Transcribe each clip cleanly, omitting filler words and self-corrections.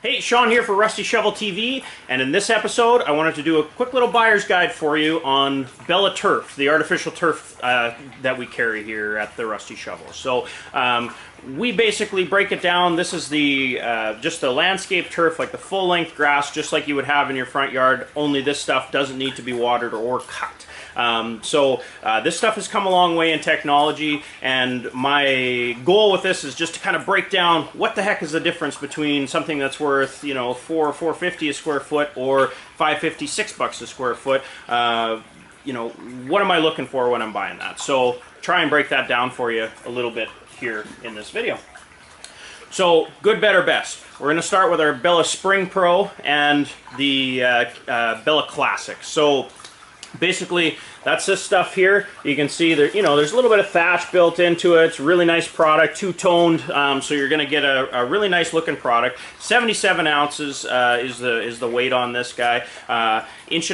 Hey, Sean here for Rusty Shovel TV, and in this episode I wanted to do a quick little buyer's guide for you on Bella turf, the artificial turf that we carry here at the Rusty Shovel. So we basically break it down. This is the just the landscape turf, like the full-length grass, just like you would have in your front yard, only this stuff doesn't need to be watered or cut. This stuff has come a long way in technology, and my goal with this is just to kind of break down what the heck is the difference between something that's worth, you know, $4.50 a square foot or $5.50, $6 a square foot. You know, what am I looking for when I'm buying that? So try and break that down for you a little bit here in this video. So, good, better, best. We're going to start with our Bella Spring Pro and the Bella Classic. So basically, that's this stuff here. You can see there, you know, there's a little bit of thatch built into it. It's a really nice product, two-toned, so you're going to get a really nice looking product. 77 ounces is the weight on this guy. 1.5 inch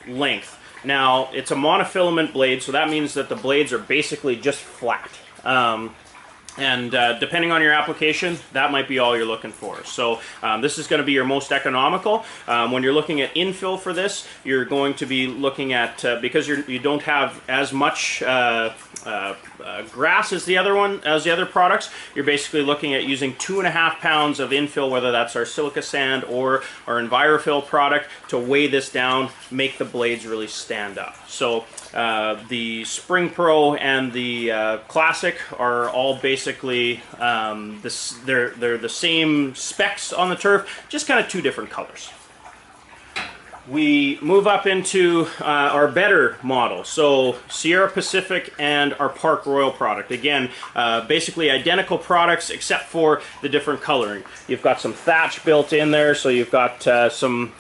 length. Now, it's a monofilament blade, so that means that the blades are basically just flat. Depending on your application, that might be all you're looking for. So this is going to be your most economical. When you're looking at infill for this, you're going to be looking at, because you don't have as much grass as the other products, you're basically looking at using 2.5 pounds of infill, whether that's our silica sand or our EnviroFill product, to weigh this down, make the blades really stand up. So the Spring Pro and the Classic are all basically they're the same specs on the turf, just kind of two different colors. We move up into our better model, so Sierra Pacific and our Park Royal product. Again, basically identical products except for the different coloring. You've got some thatch built in there, so you've got some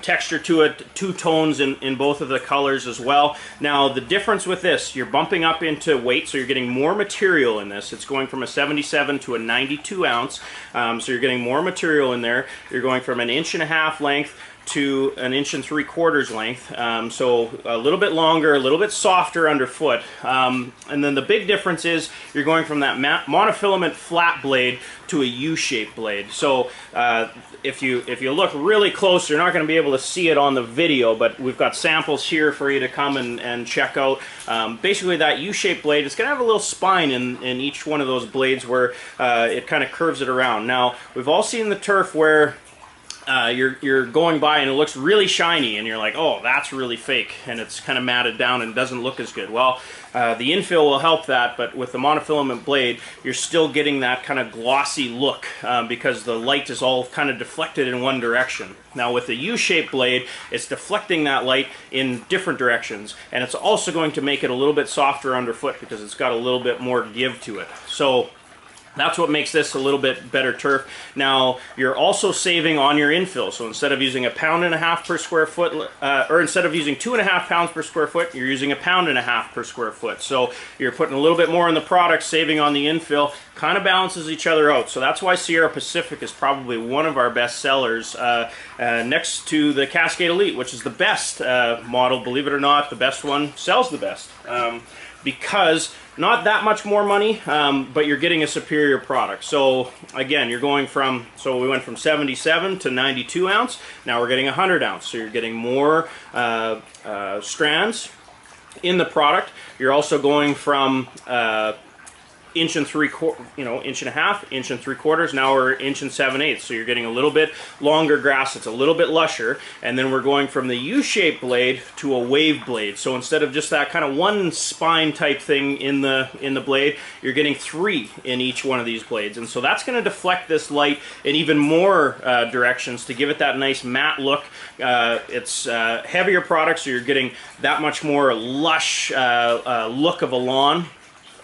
texture to it, two tones in both of the colors as well. Now, the difference with this, you're bumping up into weight, so you're getting more material in this. It's going from a 77 to a 92 ounce, so you're getting more material in there. You're going from 1.5 inch length to 1.75 inch length, so a little bit longer, a little bit softer underfoot. And then the big difference is you're going from that monofilament flat blade to a U-shaped blade. So if you look really close, you're not going to be able to see it on the video, but we've got samples here for you to come and check out. Basically, that U-shaped blade, it's going to have a little spine in each one of those blades where it kind of curves it around. Now, we've all seen the turf where you're going by and it looks really shiny and you're like, oh, that's really fake, and it's kind of matted down and doesn't look as good. Well, the infill will help that, but with the monofilament blade, you're still getting that kind of glossy look because the light is all kind of deflected in one direction. Now with the U-shaped blade, it's deflecting that light in different directions, and it's also going to make it a little bit softer underfoot because it's got a little bit more give to it. So that's what makes this a little bit better turf. Now, you're also saving on your infill. So instead of using 1.5 pounds per square foot, or instead of using 2.5 pounds per square foot, you're using 1.5 pounds per square foot. So you're putting a little bit more in the product, saving on the infill, kind of balances each other out. So that's why Sierra Pacific is probably one of our best sellers, next to the Cascade Elite, which is the best model. Believe it or not, the best one sells the best. Because not that much more money, but you're getting a superior product. So again, you're going from, so we went from 77 to 92 ounce, now we're getting 100 ounce. So you're getting more strands in the product. You're also going from 1.75 inches, now we're 1.7 inches. So you're getting a little bit longer grass, it's a little bit lusher, and then we're going from the U-shaped blade to a wave blade. So instead of just that kind of one spine type thing in the blade, you're getting 3 in each one of these blades. And so that's going to deflect this light in even more directions to give it that nice matte look. It's heavier product, so you're getting that much more lush look of a lawn.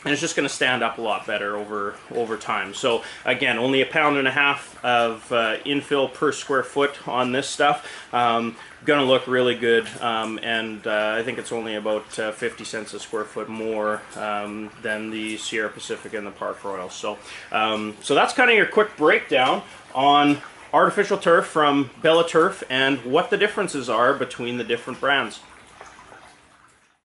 And it's just going to stand up a lot better over time. So again, only 1.5 pounds of infill per square foot on this stuff. Going to look really good, and I think it's only about 50 cents a square foot more than the Sierra Pacific and the Park Royal. So that's kind of your quick breakdown on artificial turf from Bella Turf and what the differences are between the different brands.